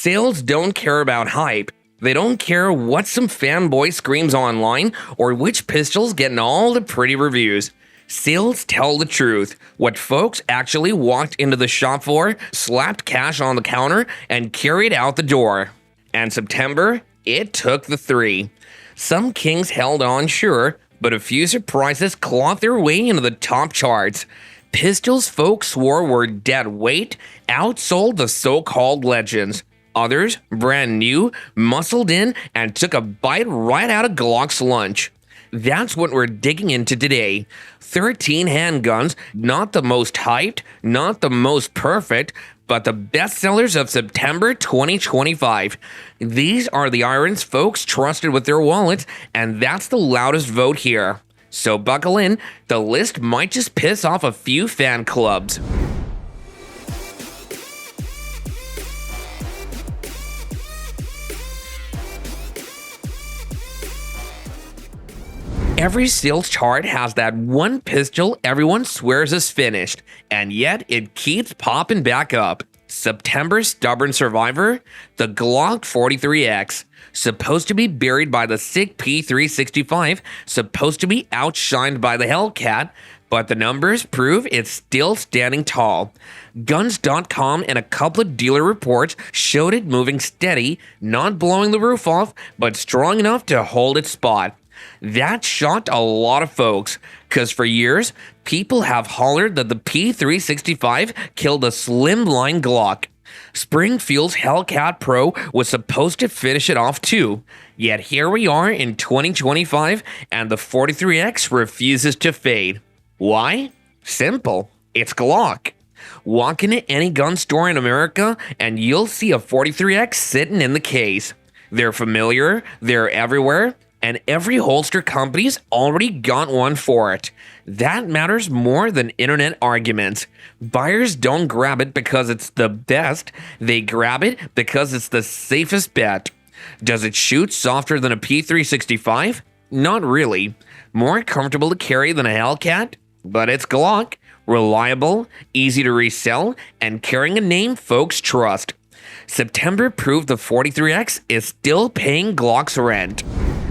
Sales don't care about hype. They don't care what some fanboy screams online or which pistol's getting all the pretty reviews. Sales tell the truth, what folks actually walked into the shop for, slapped cash on the counter, and carried out the door. And September, it took the three. Some kings held on, sure, but a few surprises clawed their way into the top charts. Pistols folks swore were dead weight outsold the so-called legends. Others, brand new, muscled in and took a bite right out of Glock's lunch. That's what we're digging into today. 13 handguns, not the most hyped, not the most perfect, but the bestsellers of September 2025. These are the irons folks trusted with their wallets, and that's the loudest vote here. So buckle in, the list might just piss off a few fan clubs. Every sales chart has that one pistol everyone swears is finished, and yet it keeps popping back up. September's stubborn survivor, the Glock 43X. Supposed to be buried by the sick P365, supposed to be outshined by the Hellcat, but the numbers prove it's still standing tall. Guns.com and a couple of dealer reports showed it moving steady, not blowing the roof off, but strong enough to hold its spot. That shocked a lot of folks, because for years, people have hollered that the P365 killed a slimline Glock. Springfield's Hellcat Pro was supposed to finish it off too, yet here we are in 2025 and the 43X refuses to fade. Why? Simple. It's Glock. Walk into any gun store in America and you'll see a 43X sitting in the case. They're familiar, they're everywhere, and every holster company's already got one for it. That matters more than internet arguments. Buyers don't grab it because it's the best, they grab it because it's the safest bet. Does it shoot softer than a P365? Not really. More comfortable to carry than a Hellcat? But it's Glock. Reliable, easy to resell, and carrying a name folks trust. September proved the 43X is still paying Glock's rent.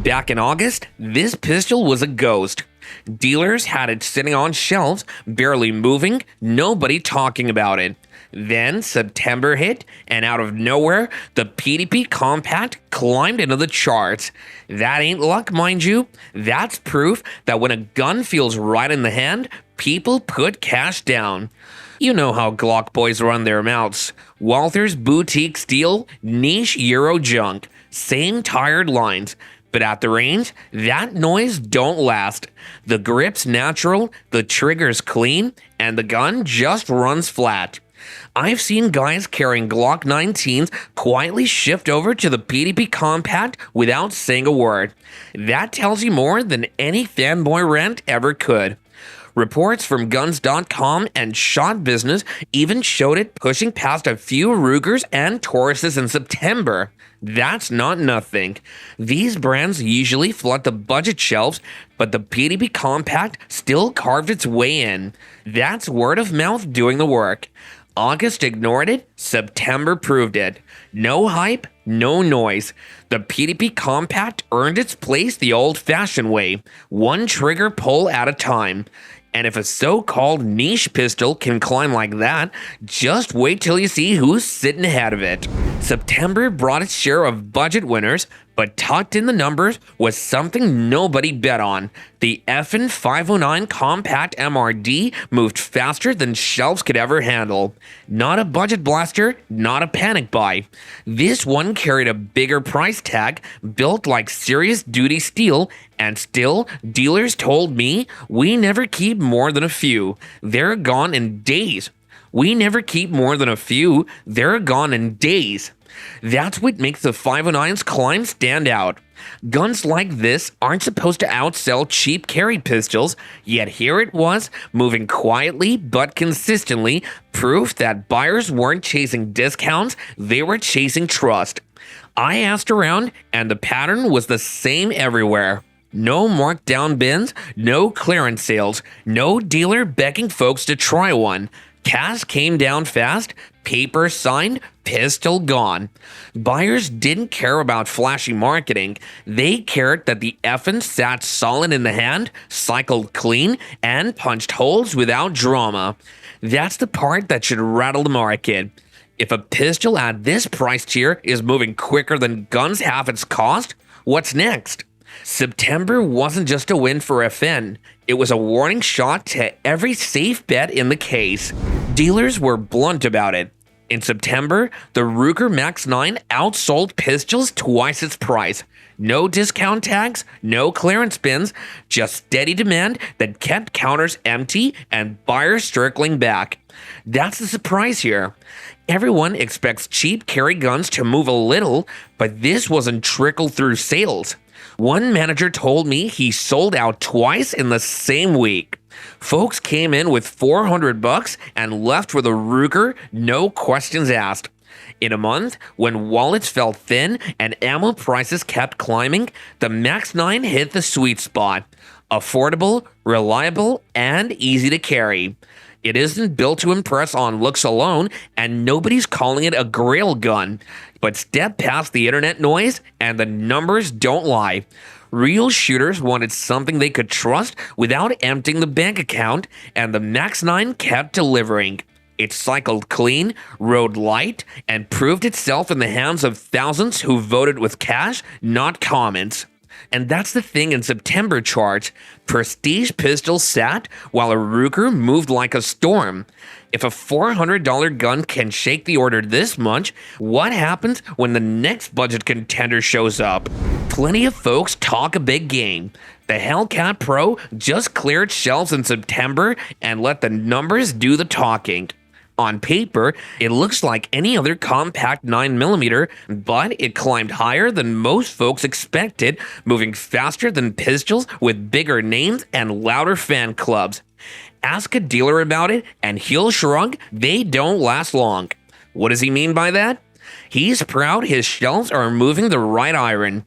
Back in August, this pistol was a ghost. Dealers had it sitting on shelves, barely moving, nobody talking about it. Then September hit, and out of nowhere, the PDP Compact climbed into the charts. That ain't luck, mind you. That's proof that when a gun feels right in the hand, people put cash down. You know how Glock boys run their mouths. Walther's boutique steel, niche Euro junk. Same tired lines. But at the range, that noise don't last. The grip's natural, the trigger's clean, and the gun just runs flat. I've seen guys carrying Glock 19s quietly shift over to the PDP Compact without saying a word. That tells you more than any fanboy rant ever could. Reports from Guns.com and Shot Business even showed it pushing past a few Rugers and Tauruses in September. That's not nothing. These brands usually flood the budget shelves, but the PDP Compact still carved its way in. That's word of mouth doing the work. August ignored it, September proved it. No hype, no noise. The PDP Compact earned its place the old-fashioned way, one trigger pull at a time. And if a so-called niche pistol can climb like that, just wait till you see who's sitting ahead of it. September brought its share of budget winners, but tucked in the numbers was something nobody bet on. The effin' 509 Compact MRD moved faster than shelves could ever handle. Not a budget blaster, not a panic buy. This one carried a bigger price tag, built like serious duty steel, and still, dealers told me, we never keep more than a few. They're gone in days. We never keep more than a few. They're gone in days. That's what makes the 509's climb stand out. Guns like this aren't supposed to outsell cheap carry pistols, yet here it was, moving quietly but consistently, proof that buyers weren't chasing discounts, they were chasing trust. I asked around, and the pattern was the same everywhere. No markdown bins, no clearance sales, no dealer begging folks to try one. Cash came down fast, Paper signed, pistol gone. Buyers didn't care about flashy marketing. They cared that the effin' sat solid in the hand, cycled clean, and punched holes without drama. That's the part that should rattle the market. If a pistol at this price tier is moving quicker than guns half its cost, what's next? September wasn't just a win for FN, it was a warning shot to every safe bet in the case. Dealers were blunt about it. In September, the Ruger Max 9 outsold pistols twice its price. No discount tags, no clearance bins, just steady demand that kept counters empty and buyers circling back. That's the surprise here. Everyone expects cheap carry guns to move a little, but this wasn't trickle through sales. One manager told me he sold out twice in the same week. Folks came in with $400 and left with a Ruger, no questions asked. In a month, when wallets felt thin and ammo prices kept climbing, the Max 9 hit the sweet spot. Affordable, reliable, and easy to carry. It isn't built to impress on looks alone, and nobody's calling it a grail gun. But step past the internet noise, and the numbers don't lie. Real shooters wanted something they could trust without emptying the bank account, and the Max 9 kept delivering. It cycled clean, rode light, and proved itself in the hands of thousands who voted with cash, not comments. And that's the thing in September charts. Prestige pistols sat while a Ruger moved like a storm. If a $400 gun can shake the order this much, what happens when the next budget contender shows up? Plenty of folks talk a big game. The Hellcat Pro just cleared shelves in September and let the numbers do the talking. On paper, it looks like any other compact 9mm, but it climbed higher than most folks expected, moving faster than pistols with bigger names and louder fan clubs. Ask a dealer about it, and he'll shrug, they don't last long. What does he mean by that? He's proud his shelves are moving the right iron.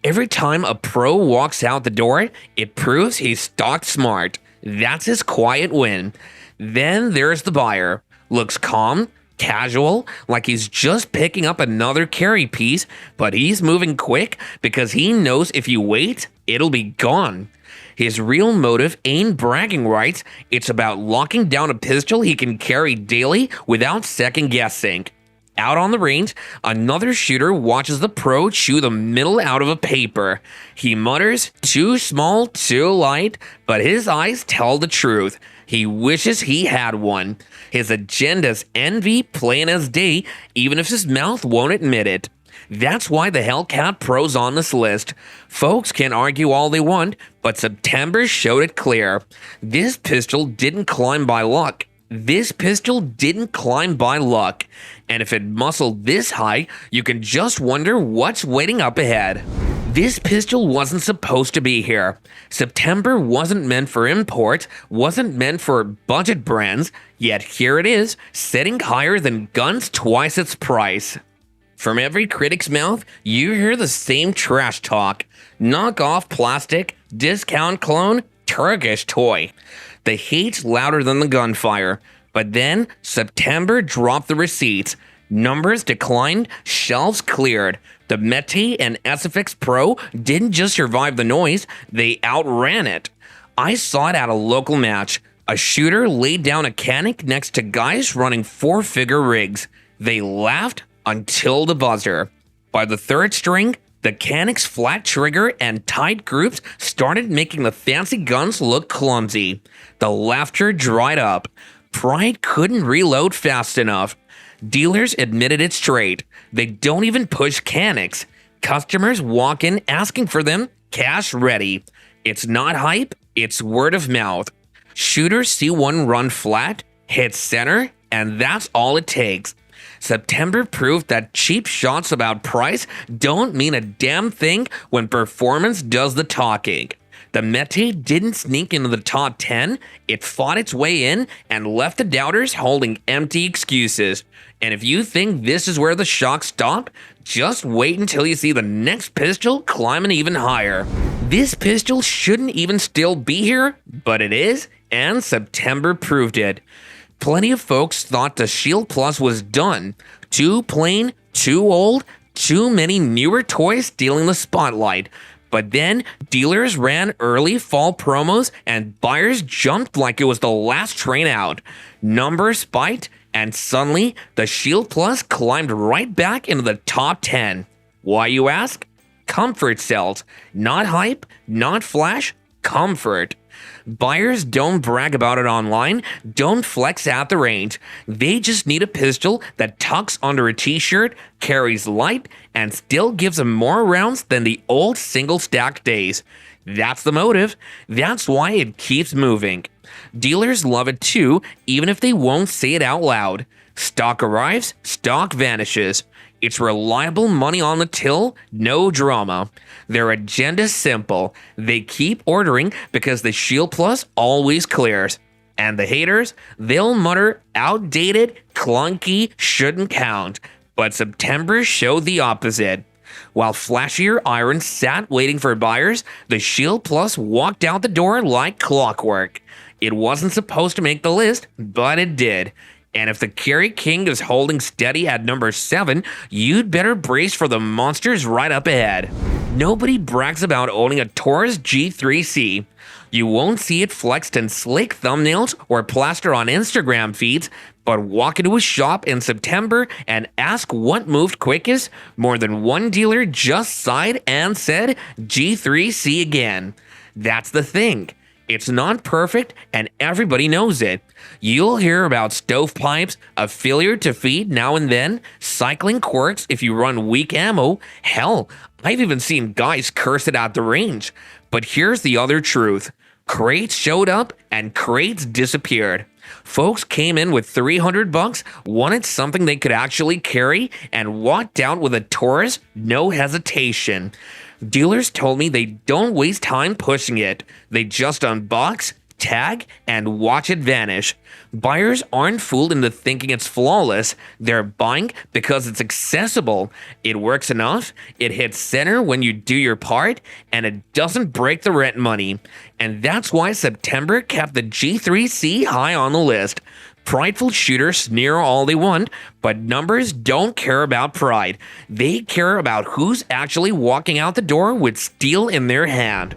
Every time a pro walks out the door, it proves he's stocked smart. That's his quiet win. Then there's the buyer. Looks calm, casual, like he's just picking up another carry piece, but he's moving quick because he knows if you wait, it'll be gone. His real motive ain't bragging rights, it's about locking down a pistol he can carry daily without second guessing. Out on the range, another shooter watches the pro chew the middle out of a paper. He mutters, "Too small, too light," but his eyes tell the truth. He wishes he had one. His agenda's envy plain as day, even if his mouth won't admit it. That's why the Hellcat Pro's on this list. Folks can argue all they want, but September showed it clear. This pistol didn't climb by luck. This pistol didn't climb by luck. And if it muscled this high, you can just wonder what's waiting up ahead. This pistol wasn't supposed to be here. September wasn't meant for imports, wasn't meant for budget brands, yet here it is, sitting higher than guns twice its price. From every critic's mouth, you hear the same trash talk. Knockoff plastic, discount clone, Turkish toy. The hate's louder than the gunfire. But then, September dropped the receipts. Numbers declined, shelves cleared. The Mete and SFX Pro didn't just survive the noise, they outran it. I saw it at a local match. A shooter laid down a canic next to guys running four-figure rigs. They laughed until the buzzer. By the third string, the canic's flat trigger and tight groups started making the fancy guns look clumsy. The laughter dried up. Pride couldn't reload fast enough. Dealers admitted it straight. They don't even push canics. Customers walk in asking for them, cash ready. It's not hype, it's word of mouth. Shooters see one run flat, hit center, and that's all it takes. September proved that cheap shots about price don't mean a damn thing when performance does the talking. The Mete didn't sneak into the top 10, it fought its way in and left the doubters holding empty excuses. And if you think this is where the shocks stop, just wait until you see the next pistol climbing even higher. This pistol shouldn't even still be here, but it is, and September proved it. Plenty of folks thought the Shield Plus was done. Too plain, too old, too many newer toys stealing the spotlight. But then dealers ran early fall promos and buyers jumped like it was the last train out. Numbers spiked and suddenly the Shield Plus climbed right back into the top 10. Why, you ask? Comfort sells. Not hype, not flash, comfort. Buyers don't brag about it online, don't flex at the range. They just need a pistol that tucks under a t-shirt, carries light, and still gives them more rounds than the old single stack days. That's the motive. That's why it keeps moving. Dealers love it too, even if they won't say it out loud. Stock arrives, stock vanishes. It's reliable money on the till, no drama. Their agenda's simple. They keep ordering because the Shield Plus always clears. And the haters, they'll mutter, outdated, clunky, shouldn't count. But September showed the opposite. While flashier irons sat waiting for buyers, the Shield Plus walked out the door like clockwork. It wasn't supposed to make the list, but it did. And if the Carry King is holding steady at number 7, you'd better brace for the monsters right up ahead. Nobody brags about owning a Taurus G3C. You won't see it flexed in slick thumbnails or plastered on Instagram feeds, but walk into a shop in September and ask what moved quickest, more than one dealer just sighed and said, G3C again. That's the thing. It's not perfect, and everybody knows it. You'll hear about stovepipes, a failure to feed now and then, cycling quirks if you run weak ammo. Hell, I've even seen guys curse it at the range. But here's the other truth. Crates showed up, and crates disappeared. Folks came in with $300, wanted something they could actually carry, and walked out with a Taurus, no hesitation. Dealers told me they don't waste time pushing it. They just unbox, tag, and watch it vanish. Buyers aren't fooled into thinking it's flawless. They're buying because it's accessible. It works enough, it hits center when you do your part, and it doesn't break the rent money. And that's why September kept the G3C high on the list. Prideful shooters sneer all they want, but numbers don't care about pride. They care about who's actually walking out the door with steel in their hand.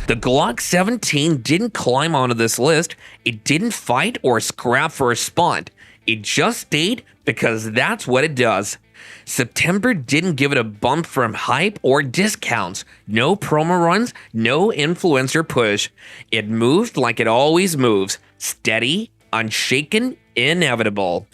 The Glock 17 didn't climb onto this list. It didn't fight or scrap for a spot. It just stayed because that's what it does. September didn't give it a bump from hype or discounts. No promo runs, no influencer push. It moved like it always moves. Steady, unshaken, inevitable.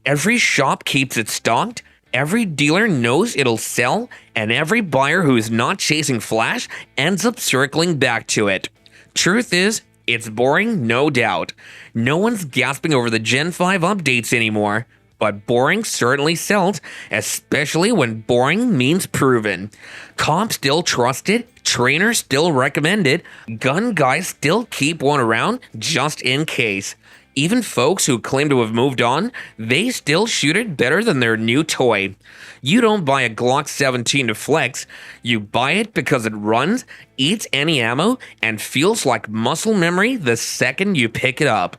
Every shop keeps it stocked, every dealer knows it'll sell, and every buyer who is not chasing flash ends up circling back to it. Truth is, it's boring, no doubt. No one's gasping over the Gen 5 updates anymore, but boring certainly sells, especially when boring means proven. Comp still trusted, trainers still recommended, gun guys still keep one around just in case. Even folks who claim to have moved on, they still shoot it better than their new toy. You don't buy a Glock 17 to flex, you buy it because it runs, eats any ammo, and feels like muscle memory the second you pick it up.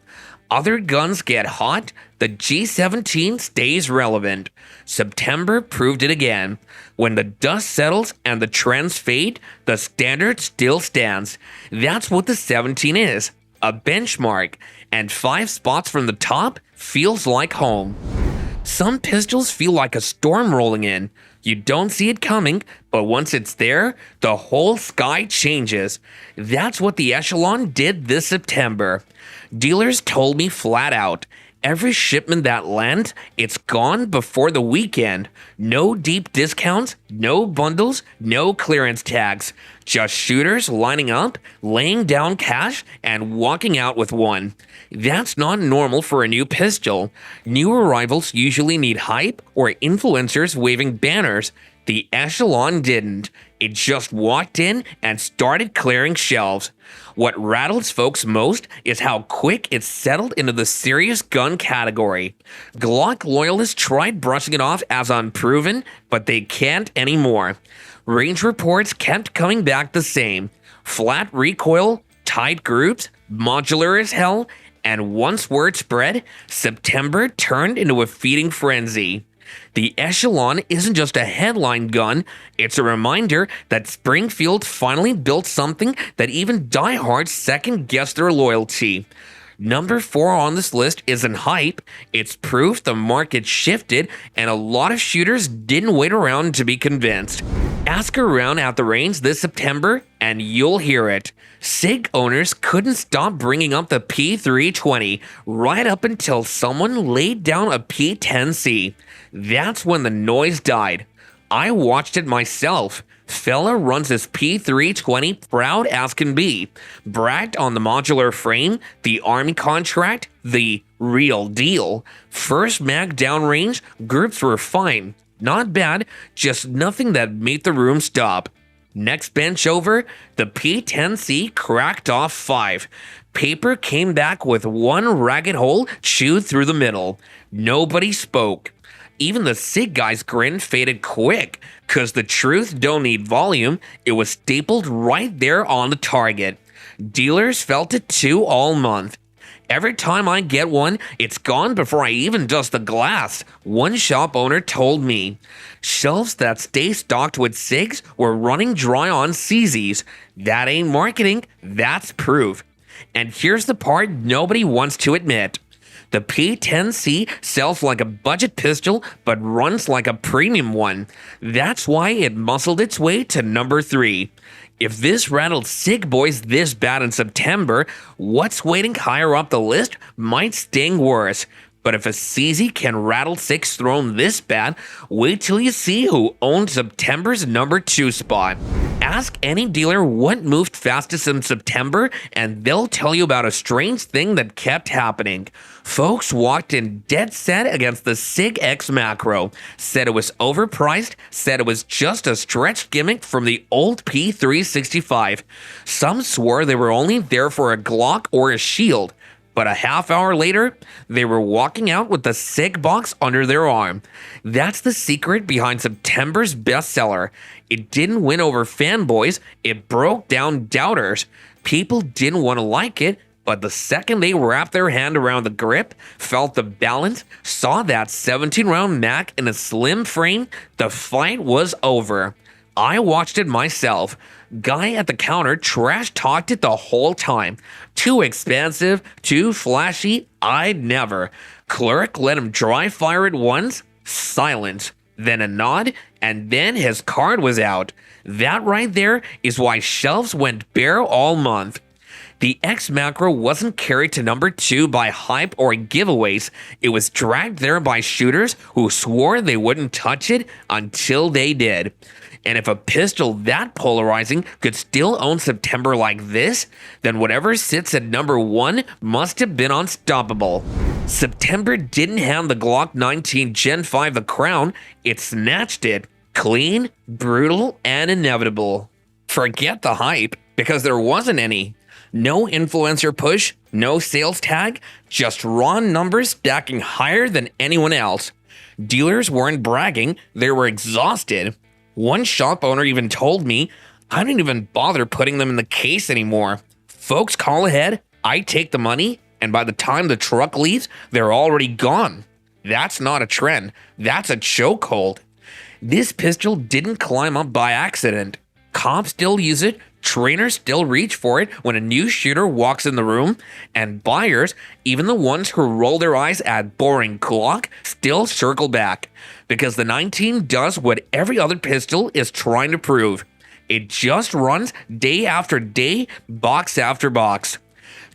Other guns get hot, the G17 stays relevant. September proved it again. When the dust settles and the trends fade, the standard still stands. That's what the 17 is. A benchmark, and 5 spots from the top feels like home. Some pistols feel like a storm rolling in. You don't see it coming, but once it's there, the whole sky changes. That's what the Echelon did this September. Dealers told me flat out, every shipment that lands, it's gone before the weekend. No deep discounts, no bundles, no clearance tags. Just shooters lining up, laying down cash, and walking out with one. That's not normal for a new pistol. New arrivals usually need hype or influencers waving banners. The Echelon didn't. It just walked in and started clearing shelves. What rattles folks most is how quick it settled into the serious gun category. Glock loyalists tried brushing it off as unproven, but they can't anymore. Range reports kept coming back the same. Flat recoil, tight groups, modular as hell, And once word spread, September turned into a feeding frenzy. The Echelon isn't just a headline gun, it's a reminder that Springfield finally built something that even diehards second guess their loyalty. Number 4 on this list isn't hype, it's proof the market shifted and a lot of shooters didn't wait around to be convinced. Ask around at the range this September and you'll hear it. SIG owners couldn't stop bringing up the P320 right up until someone laid down a P10C. That's when the noise died. I watched it myself. Fella runs his P320 proud as can be. Bragged on the modular frame, the army contract, the real deal. First mag downrange, groups were fine. Not bad, just nothing that made the room stop. Next bench over, the P10C cracked off 5. Paper came back with one ragged hole chewed through the middle. Nobody spoke. Even the SIG guy's grin faded quick, cause the truth don't need volume, it was stapled right there on the target. Dealers felt it too all month. Every time I get one, it's gone before I even dust the glass, one shop owner told me. Shelves that stay stocked with SIGs were running dry on CZs. That ain't marketing, that's proof. And here's the part nobody wants to admit. The P10C sells like a budget pistol, but runs like a premium one. That's why it muscled its way to number 3. If this rattled SIG boys this bad in September, what's waiting higher up the list might sting worse. But if a CZ can rattle 6 thrown this bad, wait till you see who owned September's number 2 spot. Ask any dealer what moved fastest in September, and they'll tell you about a strange thing that kept happening. Folks walked in dead set against the SIG X Macro, said it was overpriced, said it was just a stretched gimmick from the old P365. Some swore they were only there for a Glock or a shield. But a half hour later, they were walking out with the SIG box under their arm. That's the secret behind September's bestseller. It didn't win over fanboys, it broke down doubters. People didn't want to like it, but the second they wrapped their hand around the grip, felt the balance, saw that 17-round Mac in a slim frame, the fight was over. I watched it myself. Guy at the counter trash-talked it the whole time. Too expensive, too flashy, I'd never. Clerk let him dry fire it once, silence, then a nod, and then his card was out. That right there is why shelves went bare all month. The X Macro wasn't carried to number 2 by hype or giveaways. It was dragged there by shooters who swore they wouldn't touch it until they did. And if a pistol that polarizing could still own September like this, then whatever sits at number 1 must have been unstoppable. September didn't hand the Glock 19 Gen 5 the crown, it snatched it. Clean, brutal, and inevitable. Forget the hype, because there wasn't any. No influencer push, no sales tag, just raw numbers stacking higher than anyone else. Dealers weren't bragging, they were exhausted. One shop owner even told me, I didn't even bother putting them in the case anymore. Folks call ahead, I take the money, and by the time the truck leaves, they're already gone. That's not a trend, that's a chokehold. This pistol didn't climb up by accident. Cops still use it, trainers still reach for it when a new shooter walks in the room, and buyers, even the ones who roll their eyes at boring Glock, still circle back. Because the 19 does what every other pistol is trying to prove. It just runs day after day, box after box.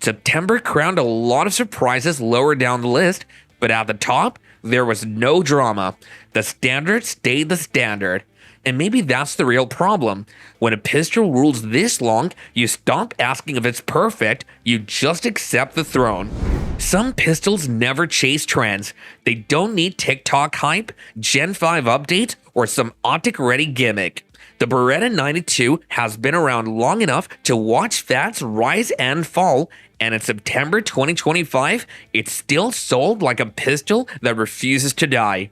September crowned a lot of surprises lower down the list, but at the top, there was no drama. The standard stayed the standard. And maybe that's the real problem. When a pistol rules this long, you stop asking if it's perfect, you just accept the throne. Some pistols never chase trends. They don't need TikTok hype, Gen 5 updates, or some optic-ready gimmick. The Beretta 92 has been around long enough to watch fads rise and fall, and in September 2025, it's still sold like a pistol that refuses to die.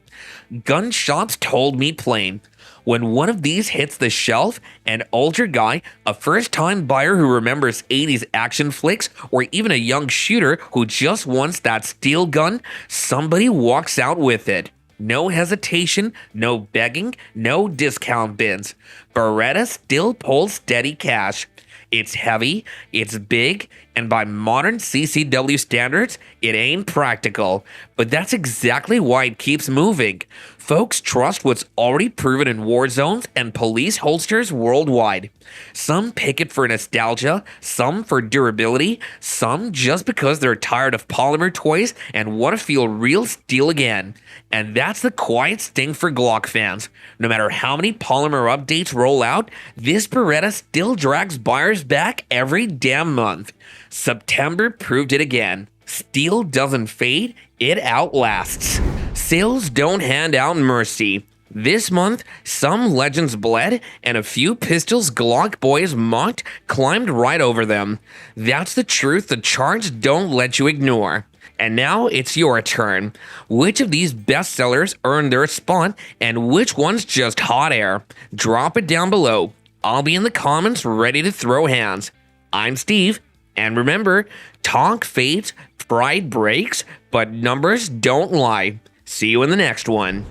Gun shops told me plain. When one of these hits the shelf, an older guy, a first-time buyer who remembers 80s action flicks, or even a young shooter who just wants that steel gun, somebody walks out with it. No hesitation, no begging, no discount bids. Beretta still pulls steady cash. It's heavy, it's big, and by modern CCW standards, it ain't practical. But that's exactly why it keeps moving. Folks trust what's already proven in war zones and police holsters worldwide. Some pick it for nostalgia, some for durability, some just because they're tired of polymer toys and want to feel real steel again. And that's the quiet sting for Glock fans. No matter how many polymer updates roll out, this Beretta still drags buyers back every damn month. September proved it again. Steel doesn't fade, it outlasts. Sales don't hand out mercy. This month, some legends bled, and a few pistols Glock boys mocked climbed right over them. That's the truth the charts don't let you ignore. And now it's your turn. Which of these bestsellers earned their spot, and which one's just hot air? Drop it down below. I'll be in the comments ready to throw hands. I'm Steve, and remember, talk fades, pride breaks, but numbers don't lie. See you in the next one.